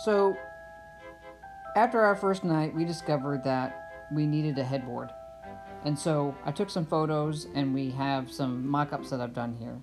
So, after our first night, we discovered that we needed a headboard. And so I took some photos, and we have some mock-ups that I've done here.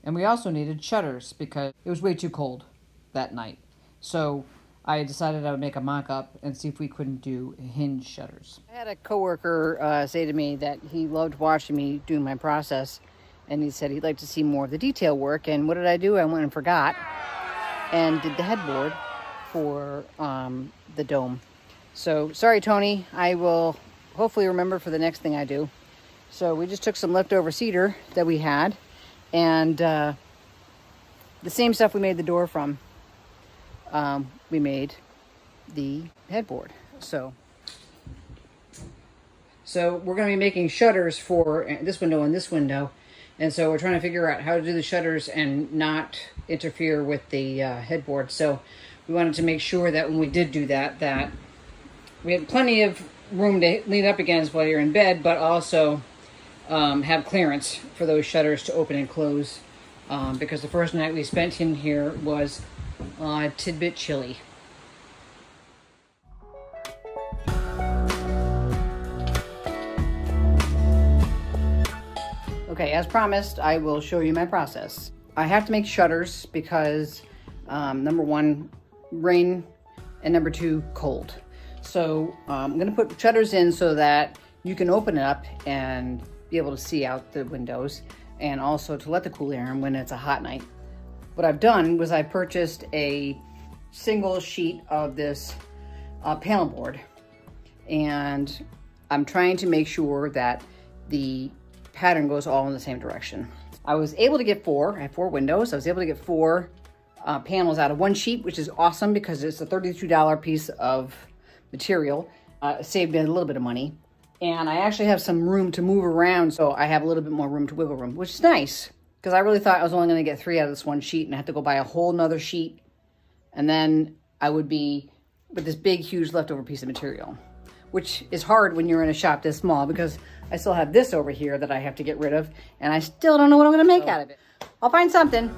And we also needed shutters because it was way too cold that night. So I decided I would make a mock-up and see if we couldn't do hinge shutters. I had a coworker say to me that he loved watching me do my process, and he said he'd like to see more of the detail work. And what did I do? I went and forgot and did the headboard for the dome. So sorry, Tony, I will hopefully remember for the next thing I do. So we just took some leftover cedar that we had, and the same stuff we made the door from, we made the headboard. So we're going to be making shutters for this window and this window, and so we're trying to figure out how to do the shutters and not interfere with the headboard. So we wanted to make sure that when we did do that, that we had plenty of room to lean up against while you're in bed, but also have clearance for those shutters to open and close, because the first night we spent in here was a tidbit chilly. Okay, as promised, I will show you my process. I have to make shutters because number one, rain, and number two, cold. So I'm gonna put shutters in so that you can open it up and be able to see out the windows, and also to let the cool air in when it's a hot night. What I've done was I purchased a single sheet of this panel board, and I'm trying to make sure that the pattern goes all in the same direction. I was able to get four. I have 4 windows. I was able to get 4 panels out of one sheet, which is awesome because it's a $32 piece of material. Saved me a little bit of money. And I actually have some room to move around, so I have a little bit more room to wiggle room, which is nice, because I really thought I was only going to get 3 out of this one sheet, and I have to go buy a whole nother sheet, and then I would be with this big, huge leftover piece of material, which is hard when you're in a shop this small, because I still have this over here that I have to get rid of, and I still don't know what I'm going to make out of it. I'll find something.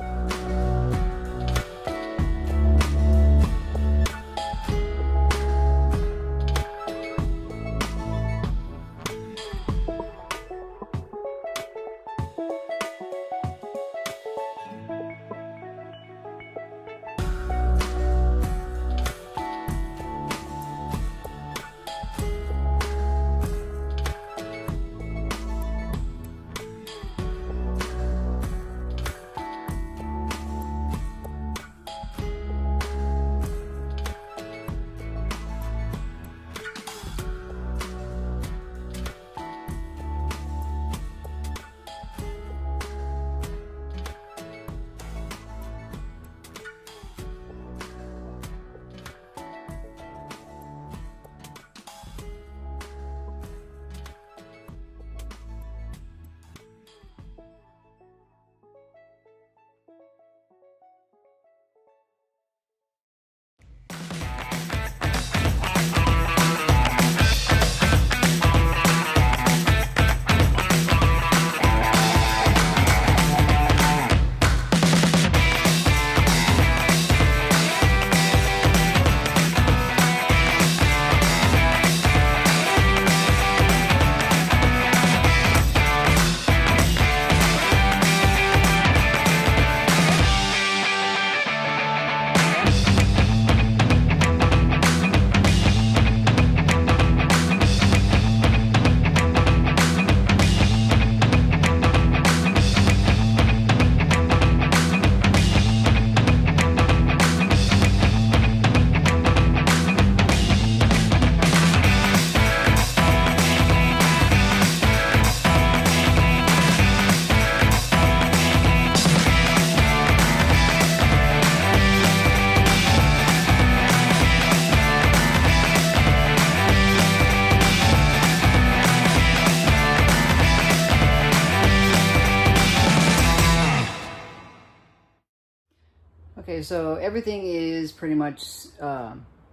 Okay, so everything is pretty much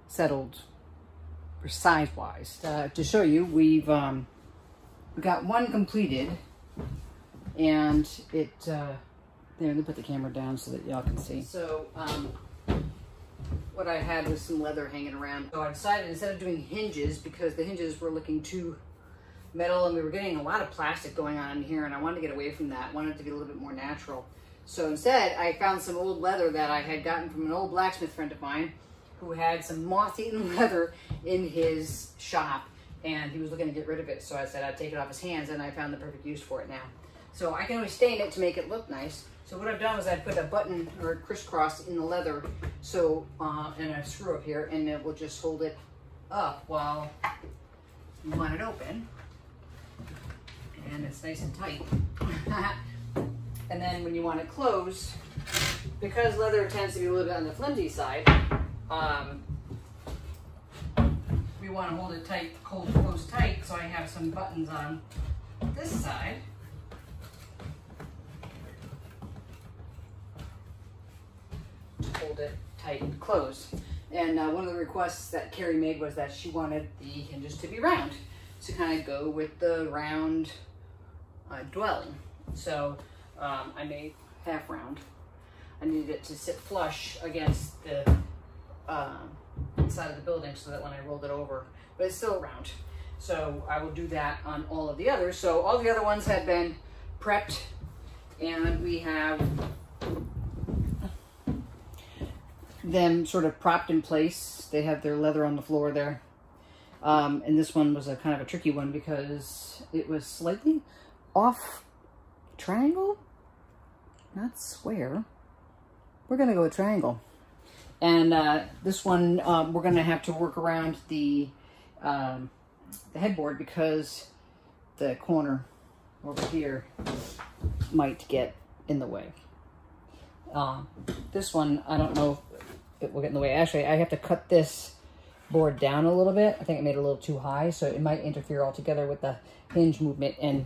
settled size-wise. To show you, we've got one completed, and it, there, let me put the camera down so that y'all can see. So, what I had was some leather hanging around. So I decided, instead of doing hinges, because the hinges were looking too metal and we were getting a lot of plastic going on in here, and I wanted to get away from that. I wanted it to be a little bit more natural. So instead, I found some old leather that I had gotten from an old blacksmith friend of mine who had some moth-eaten leather in his shop, and he was looking to get rid of it. So I said I'd take it off his hands, and I found the perfect use for it now. So I can only stain it to make it look nice. So what I've done is I put a button or a crisscross in the leather, so and a screw up here, and it will just hold it up while you want it open, and it's nice and tight. And then when you want it closed, because leather tends to be a little bit on the flimsy side, we want to hold it tight, closed tight. So I have some buttons on this side. To hold it tight and closed. And one of the requests that Carrie made was that she wanted the hinges to be round, to kind of go with the round dwelling. So I made half round. I needed it to sit flush against the inside of the building so that when I rolled it over, but it's still round. So I will do that on all of the others. So all the other ones have been prepped, and we have them sort of propped in place. They have their leather on the floor there. And this one was a kind of a tricky one because it was slightly off triangle, not square. We're gonna go with triangle. And this one, we're gonna have to work around the headboard because the corner over here might get in the way. This one, I don't know if it will get in the way. Actually, I have to cut this board down a little bit. I think I made it a little too high, so it might interfere altogether with the hinge movement, and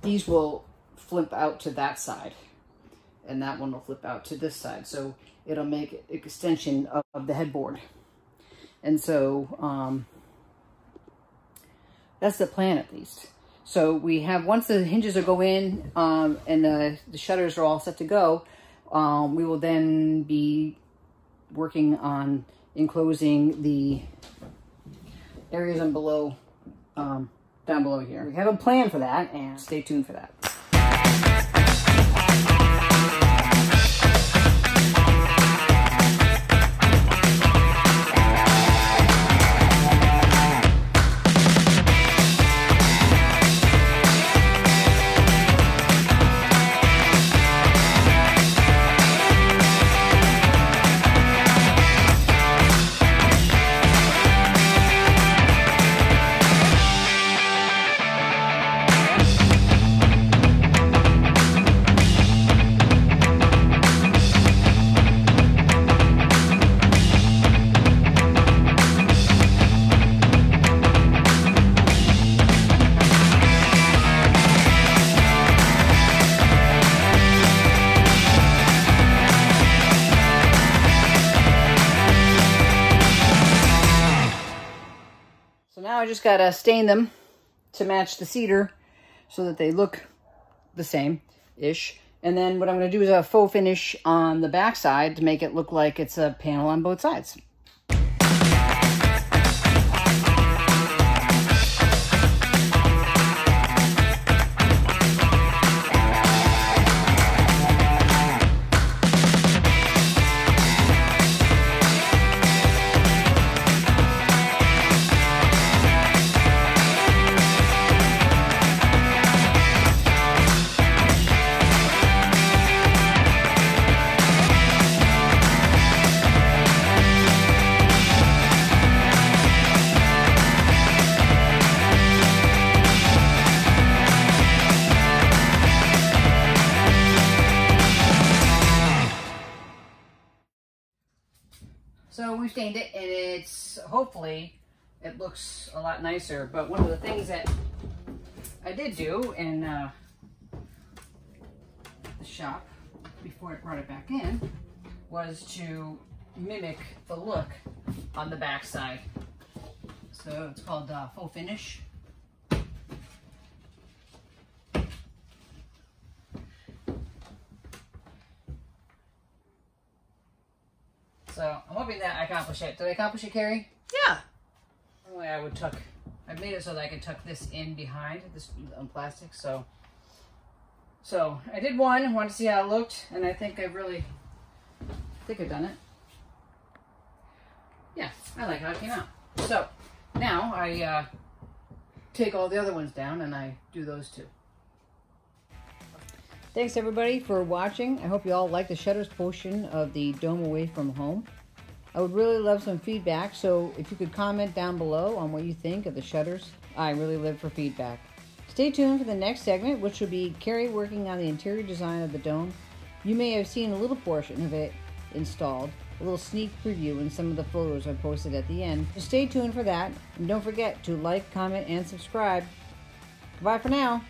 these will flip out to that side, and that one will flip out to this side, so it'll make an extension of the headboard. And so that's the plan, at least. So we have, once the hinges will go in and the shutters are all set to go, we will then be working on enclosing the areas down below here. We have a plan for that, and stay tuned for that. Now I just gotta stain them to match the cedar so that they look the same-ish. And then what I'm gonna do is a faux finish on the back side to make it look like it's a panel on both sides. So we stained it, and it's, hopefully, it looks a lot nicer. But one of the things that I did do in the shop before I brought it back in was to mimic the look on the back side. So it's called faux finish. So I'm hoping that I accomplish it. Did I accomplish it, Carrie? Yeah. Normally I would tuck, I've made it so that I can tuck this in behind this on plastic. So I did one, wanted to see how it looked, and I think I've done it. Yeah, I like how it came out. So now I take all the other ones down and I do those too. Thanks everybody for watching. I hope you all like the shutters portion of the dome away from home. I would really love some feedback, so if you could comment down below on what you think of the shutters. I really live for feedback. Stay tuned for the next segment, which will be Carrie working on the interior design of the dome. You may have seen a little portion of it installed, a little sneak preview in some of the photos I posted at the end. So stay tuned for that, and don't forget to like, comment, and subscribe. Goodbye for now.